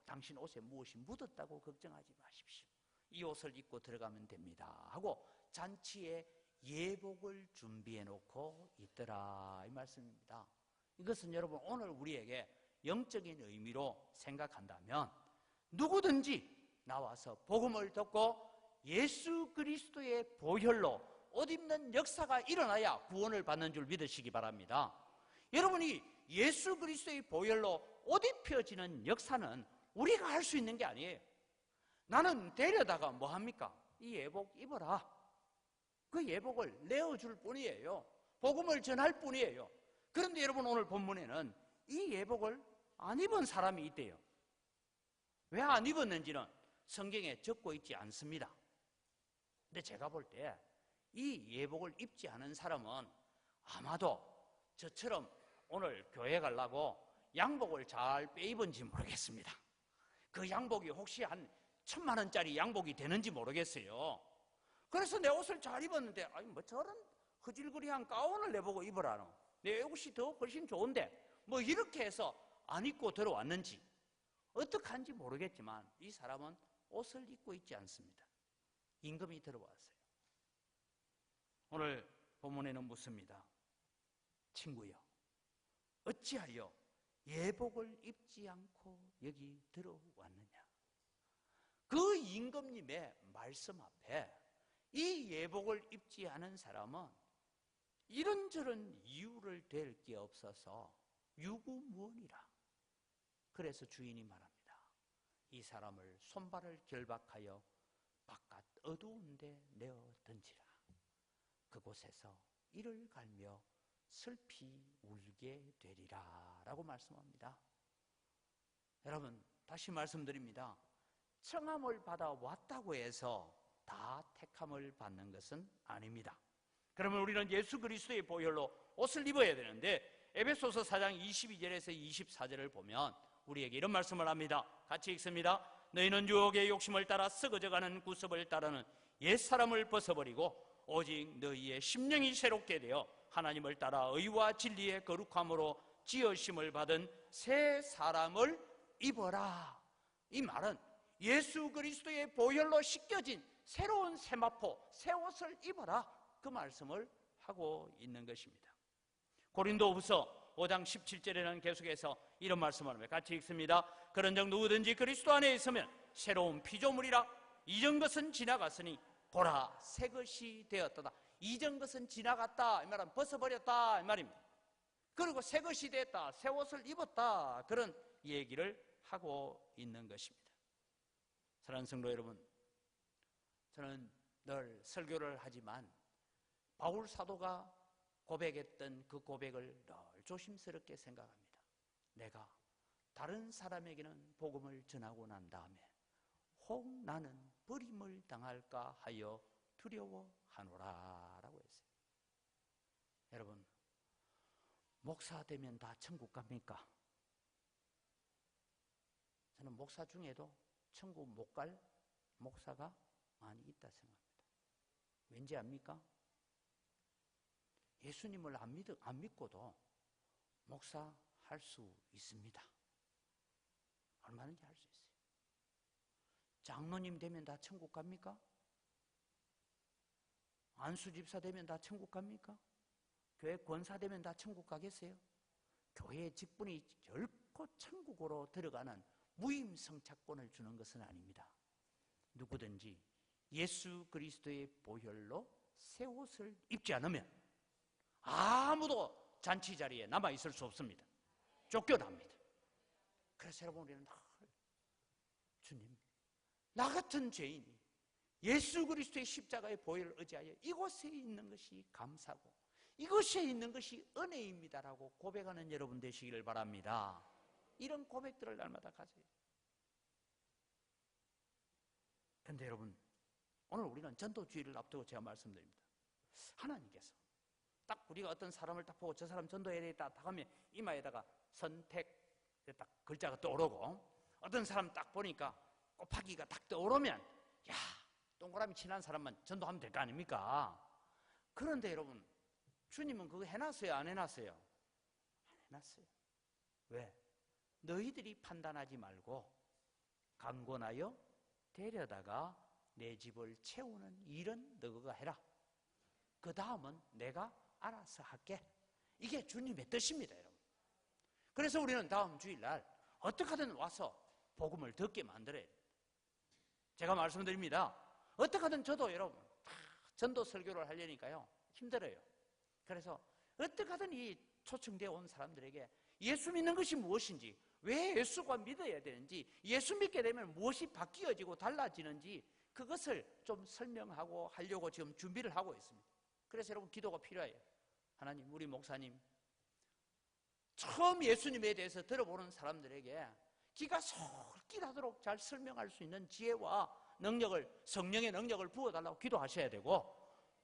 당신 옷에 무엇이 묻었다고 걱정하지 마십시오. 이 옷을 입고 들어가면 됩니다 하고 잔치에 예복을 준비해 놓고 있더라 이 말씀입니다. 이것은 여러분 오늘 우리에게 영적인 의미로 생각한다면 누구든지 나와서 복음을 듣고 예수 그리스도의 보혈로 옷 입는 역사가 일어나야 구원을 받는 줄 믿으시기 바랍니다. 여러분이 예수 그리스도의 보혈로 옷 입혀지는 역사는 우리가 할 수 있는 게 아니에요. 나는 데려다가 뭐 합니까? 이 예복 입어라. 그 예복을 내어줄 뿐이에요. 복음을 전할 뿐이에요. 그런데 여러분 오늘 본문에는 이 예복을 안 입은 사람이 있대요. 왜 안 입었는지는 성경에 적고 있지 않습니다. 근데 제가 볼 때 이 예복을 입지 않은 사람은 아마도 저처럼 오늘 교회 가려고 양복을 잘 빼입은지 모르겠습니다. 그 양복이 혹시 한 1,000만 원짜리 양복이 되는지 모르겠어요. 그래서 내 옷을 잘 입었는데 뭐 저런 허질그리한 가운을 내보고 입으라노. 내 옷이 더 훨씬 좋은데 뭐 이렇게 해서 안 입고 들어왔는지 어떡한지 모르겠지만 이 사람은 옷을 입고 있지 않습니다. 임금이 들어왔어요. 오늘 본문에는 묻습니다. 친구여, 어찌하여 예복을 입지 않고 여기 들어왔느냐? 그 임금님의 말씀 앞에 이 예복을 입지 않은 사람은 이런저런 이유를 댈 게 없어서 유구무원이라. 그래서 주인이 말합니다. 이 사람을 손발을 결박하여 바깥 어두운 데 내어 던지라. 그곳에서 이를 갈며 슬피 울게 되리라 라고 말씀합니다. 여러분, 다시 말씀드립니다. 청함을 받아 왔다고 해서 다 택함을 받는 것은 아닙니다. 그러면 우리는 예수 그리스도의 보혈로 옷을 입어야 되는데, 에베소서 4장 22절에서 24절을 보면 우리에게 이런 말씀을 합니다. 같이 읽습니다. 너희는 유혹의 욕심을 따라 썩어져가는 구습을 따르는 옛사람을 벗어버리고 오직 너희의 심령이 새롭게 되어 하나님을 따라 의와 진리의 거룩함으로 지으심을 받은 새 사람을 입어라. 이 말은 예수 그리스도의 보혈로 씻겨진 새로운 세마포, 새 옷을 입어라, 그 말씀을 하고 있는 것입니다. 고린도후서 5장 17절에는 계속해서 이런 말씀을 합니다. 같이 읽습니다. 그런즉 누구든지 그리스도 안에 있으면 새로운 피조물이라. 이전 것은 지나갔으니 보라 새 것이 되었다. 이전 것은 지나갔다 이 말은 벗어버렸다 이 말입니다. 그리고 새 것이 됐다, 새 옷을 입었다, 그런 얘기를 하고 있는 것입니다. 사랑하는 성도 여러분, 저는 늘 설교를 하지만 바울 사도가 고백했던 그 고백을 늘 조심스럽게 생각합니다. 내가 다른 사람에게는 복음을 전하고 난 다음에 혹 나는 버림을 당할까 하여 두려워하노라 라고 했어요. 여러분, 목사 되면 다 천국 갑니까? 저는 목사 중에도 천국 못 갈 목사가 많이 있다 생각합니다. 왠지 압니까? 예수님을 안 믿고도 목사 할 수 있습니다. 얼마든지 할 수 있어요. 장로님 되면 다 천국 갑니까? 안수집사 되면 다 천국 갑니까? 교회 권사 되면 다 천국 가겠어요? 교회의 직분이 결코 천국으로 들어가는 무임승차권을 주는 것은 아닙니다. 누구든지 예수 그리스도의 보혈로 새 옷을 입지 않으면 아무도 잔치 자리에 남아 있을 수 없습니다. 쫓겨납니다. 그래서 여러분, 우리는 주님, 나 같은 죄인이 예수 그리스도의 십자가의 보혈을 의지하여 이곳에 있는 것이 감사고 이것에 있는 것이 은혜입니다라고 고백하는 여러분 되시기를 바랍니다. 이런 고백들을 날마다 가져야 돼요. 그런데 여러분, 오늘 우리는 전도주의를 앞두고 제가 말씀드립니다. 하나님께서 딱 우리가 어떤 사람을 딱 보고 저 사람 전도해야 되겠다 딱 하면 이마에다가 선택 딱 글자가 떠오르고, 어떤 사람 딱 보니까 곱하기가 딱 떠오르면 야, 동그라미 친한 사람만 전도하면 될 거 아닙니까? 그런데 여러분, 주님은 그거 해놨어요? 안 해놨어요? 안 해놨어요. 왜? 너희들이 판단하지 말고 강권하여 데려다가 내 집을 채우는 일은 너가 해라. 그 다음은 내가 알아서 할게. 이게 주님의 뜻입니다, 여러분. 그래서 우리는 다음 주일날 어떻게든 와서 복음을 듣게 만들어야 돼요. 제가 말씀드립니다. 어떻게든 저도 여러분 전도 설교를 하려니까요 힘들어요. 그래서 어떻게든 이 초청되어 온 사람들에게 예수 믿는 것이 무엇인지, 왜 예수가 믿어야 되는지, 예수 믿게 되면 무엇이 바뀌어지고 달라지는지 그것을 좀 설명하고 하려고 지금 준비를 하고 있습니다. 그래서 여러분 기도가 필요해요. 하나님, 우리 목사님 처음 예수님에 대해서 들어보는 사람들에게 귀가 솔깃하도록 잘 설명할 수 있는 지혜와 능력을, 성령의 능력을 부어달라고 기도하셔야 되고,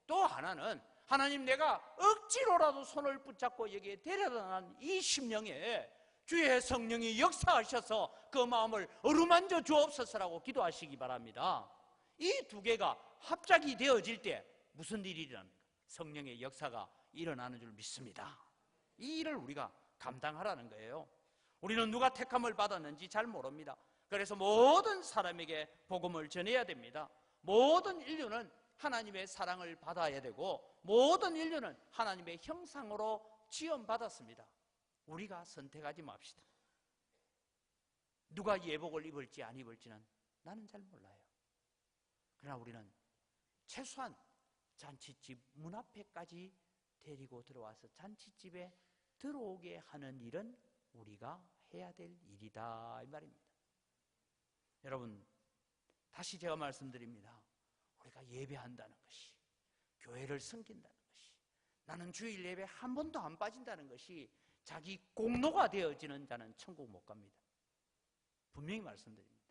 또 하나는 하나님, 내가 억지로라도 손을 붙잡고 여기에 데려다 난 이 심령에 주의 성령이 역사하셔서 그 마음을 어루만져 주옵소서라고 기도하시기 바랍니다. 이 두 개가 합작이 되어질 때 무슨 일이 일어납니까? 성령의 역사가 일어나는 줄 믿습니다. 이 일을 우리가 감당하라는 거예요. 우리는 누가 택함을 받았는지 잘 모릅니다. 그래서 모든 사람에게 복음을 전해야 됩니다. 모든 인류는 하나님의 사랑을 받아야 되고 모든 인류는 하나님의 형상으로 지음받았습니다. 우리가 선택하지 맙시다. 누가 예복을 입을지 안 입을지는 나는 잘 몰라요. 그러나 우리는 최소한 잔치집 문 앞에까지 데리고 들어와서 잔치집에 들어오게 하는 일은 우리가 해야 될 일이다 이 말입니다. 여러분, 다시 제가 말씀드립니다. 우리가 예배한다는 것이, 교회를 섬긴다는 것이, 나는 주일 예배 한 번도 안 빠진다는 것이 자기 공로가 되어지는 자는 천국 못 갑니다. 분명히 말씀드립니다.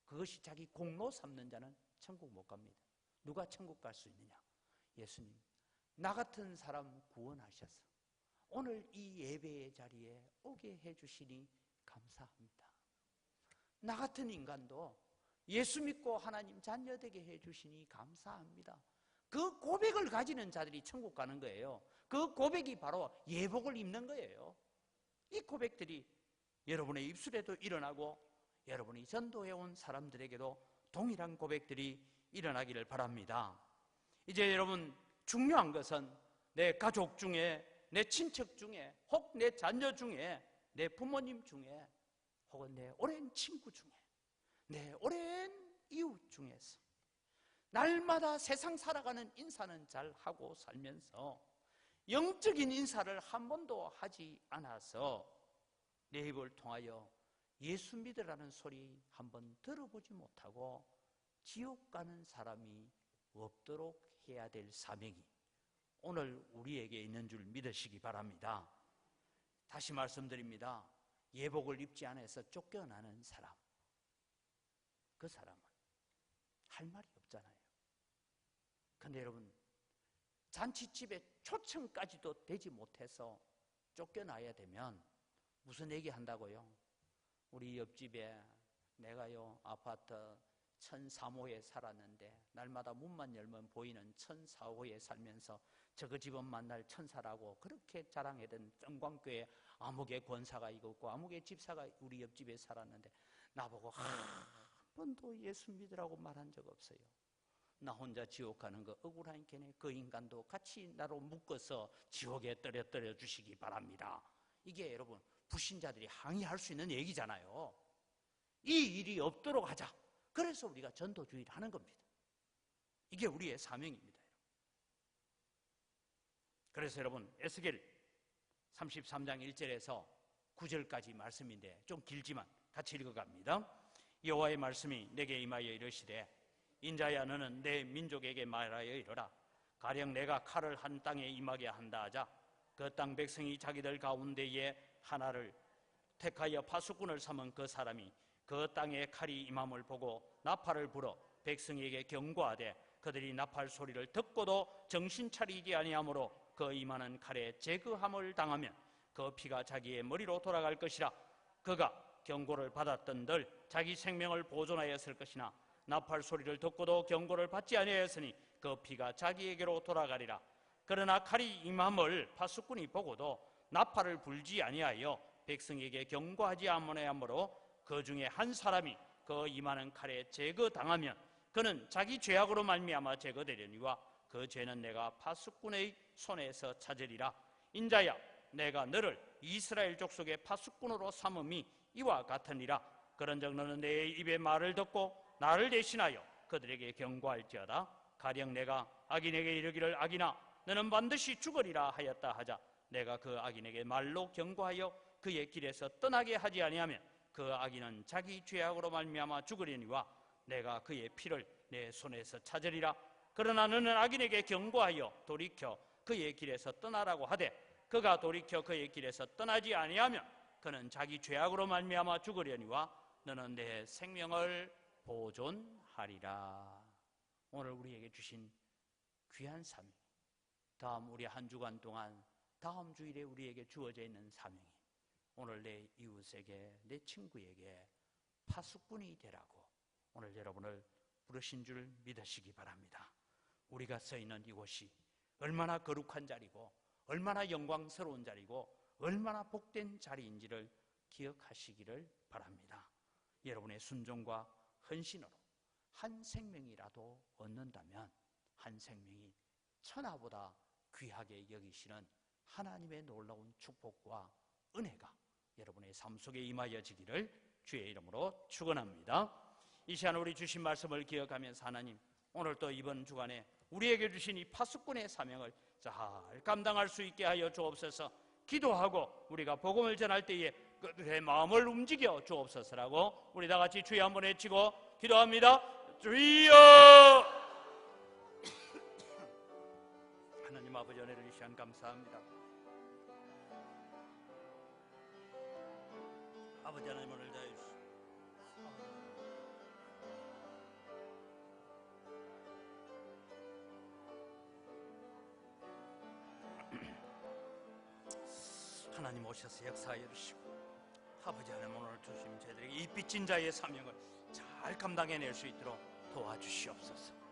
그것이 자기 공로 삼는 자는 천국 못 갑니다. 누가 천국 갈 수 있느냐? 예수님. 나 같은 사람 구원하셔서 오늘 이 예배의 자리에 오게 해주시니 감사합니다. 나 같은 인간도 예수 믿고 하나님 자녀 되게 해주시니 감사합니다. 그 고백을 가지는 자들이 천국 가는 거예요. 그 고백이 바로 예복을 입는 거예요. 이 고백들이 여러분의 입술에도 일어나고 여러분이 전도해온 사람들에게도 동일한 고백들이 일어나기를 바랍니다. 이제 여러분, 중요한 것은 내 가족 중에, 내 친척 중에, 혹 내 자녀 중에, 내 부모님 중에, 혹은 내 오랜 친구 중에, 내 오랜 이웃 중에서 날마다 세상 살아가는 인사는 잘 하고 살면서 영적인 인사를 한 번도 하지 않아서 내 입을 통하여 예수 믿으라는 소리 한번 들어보지 못하고 지옥 가는 사람이 없도록 해야 될 사명이 오늘 우리에게 있는 줄 믿으시기 바랍니다. 다시 말씀드립니다. 예복을 입지 않아서 쫓겨나는 사람, 그 사람은 할 말이 없잖아요. 그런데 여러분, 잔치집에 초청까지도 되지 못해서 쫓겨나야 되면 무슨 얘기 한다고요? 우리 옆집에 내가요 아파트 1003호에 살았는데 날마다 문만 열면 보이는 1004호에 살면서 저그 집은 만날 천사라고 그렇게 자랑하던 정광교회 아무개 권사가 있고 아무개 집사가 우리 옆집에 살았는데 나보고 한 번도 예수 믿으라고 말한 적 없어요. 나 혼자 지옥 가는 거 억울한 게네. 그 인간도 같이 나로 묶어서 지옥에 떨어뜨려 주시기 바랍니다. 이게 여러분 불신자들이 항의할 수 있는 얘기잖아요. 이 일이 없도록 하자. 그래서 우리가 전도주의를 하는 겁니다. 이게 우리의 사명입니다. 그래서 여러분 에스겔 33장 1절에서 9절까지 말씀인데 좀 길지만 같이 읽어갑니다. 여호와의 말씀이 내게 임하여 이르시되 인자야 너는 내 민족에게 말하여 이르라. 가령 내가 칼을 한 땅에 임하게 한다 하자 그 땅 백성이 자기들 가운데에 하나를 택하여 파수꾼을 삼은 그 사람이 그 땅에 칼이 임함을 보고 나팔을 불어 백성에게 경고하되 그들이 나팔 소리를 듣고도 정신 차리지 아니하므로 그 임하는 칼에 제거함을 당하면 그 피가 자기의 머리로 돌아갈 것이라. 그가 경고를 받았던들 자기 생명을 보존하였을 것이나 나팔 소리를 듣고도 경고를 받지 아니하였으니 그 피가 자기에게로 돌아가리라. 그러나 칼이 임함을 파수꾼이 보고도 나팔을 불지 아니하여 백성에게 경고하지 아니하므로 그 중에 한 사람이 그 임하는 칼에 제거당하면 그는 자기 죄악으로 말미암아 제거되려니와 그 죄는 내가 파수꾼의 손에서 찾으리라. 인자야 내가 너를 이스라엘 족속의 파수꾼으로 삼음이 이와 같으니라. 그런즉 너는 내 입의 말을 듣고 나를 대신하여 그들에게 경고할지어다. 가령 내가 악인에게 이르기를 악인아 너는 반드시 죽으리라 하였다 하자 내가 그 악인에게 말로 경고하여 그의 길에서 떠나게 하지 아니하면 그 악인은 자기 죄악으로 말미암아 죽으려니와 내가 그의 피를 내 손에서 찾으리라. 그러나 너는 악인에게 경고하여 돌이켜 그의 길에서 떠나라고 하되 그가 돌이켜 그의 길에서 떠나지 아니하면 그는 자기 죄악으로 말미암아 죽으려니와 너는 내 생명을 보존하리라. 오늘 우리에게 주신 귀한 사명, 다음 우리 한 주간 동안 다음 주일에 우리에게 주어져 있는 사명이 오늘 내 이웃에게 내 친구에게 파수꾼이 되라고 오늘 여러분을 부르신 줄 믿으시기 바랍니다. 우리가 서 있는 이곳이 얼마나 거룩한 자리고 얼마나 영광스러운 자리고 얼마나 복된 자리인지를 기억하시기를 바랍니다. 여러분의 순종과 헌신으로 한 생명이라도 얻는다면 한 생명이 천하보다 귀하게 여기시는 하나님의 놀라운 축복과 은혜가 여러분의 삶 속에 임하여지기를 주의 이름으로 축원합니다. 이 시간 우리 주신 말씀을 기억하면서 하나님 오늘 또 이번 주간에 우리에게 주신 이 파수꾼의 사명을 잘 감당할 수 있게 하여 주옵소서. 기도하고 우리가 복음을 전할 때에 그들의 마음을 움직여 주옵소서라고 우리 다 같이 주여 한번 외치고 기도합니다. 주여! 하나님 아버지, 은혜를 이 시간 감사합니다. 아버지 하나님, 오늘 다해 주시오. 하나님 오셔서 역사하여 주시고, 아버지 하나님 오늘 주신 저희들에게 이 빚진 자의 사명을 잘 감당해낼 수 있도록 도와주시옵소서.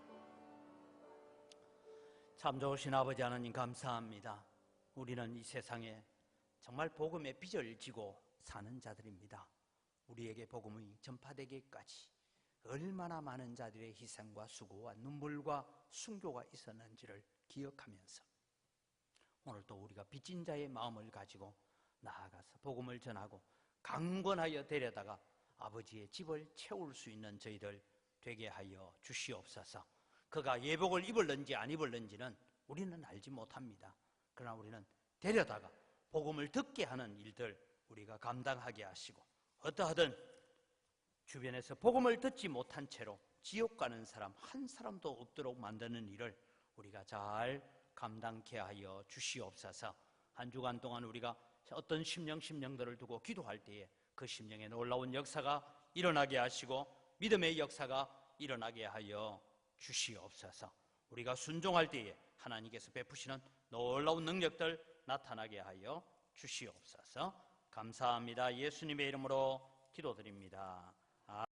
참 좋으신 아버지 하나님 감사합니다. 우리는 이 세상에 정말 복음의 빚을 지고 사는 자들입니다. 우리에게 복음이 전파되기까지 얼마나 많은 자들의 희생과 수고와 눈물과 순교가 있었는지를 기억하면서 오늘 또 우리가 빚진 자의 마음을 가지고 나아가서 복음을 전하고 강권하여 데려다가 아버지의 집을 채울 수 있는 저희들 되게 하여 주시옵소서. 그가 예복을 입을는지 안 입을는지는 우리는 알지 못합니다. 그러나 우리는 데려다가 복음을 듣게 하는 일들 우리가 감당하게 하시고, 어떠하든 주변에서 복음을 듣지 못한 채로 지옥 가는 사람 한 사람도 없도록 만드는 일을 우리가 잘 감당케 하여 주시옵소서. 한 주간 동안 우리가 어떤 심령들을 두고 기도할 때에 그 심령에 놀라운 역사가 일어나게 하시고 믿음의 역사가 일어나게 하여 주시옵소서. 우리가 순종할 때에 하나님께서 베푸시는 놀라운 능력들 나타나게 하여 주시옵소서. 감사합니다. 예수님의 이름으로 기도드립니다.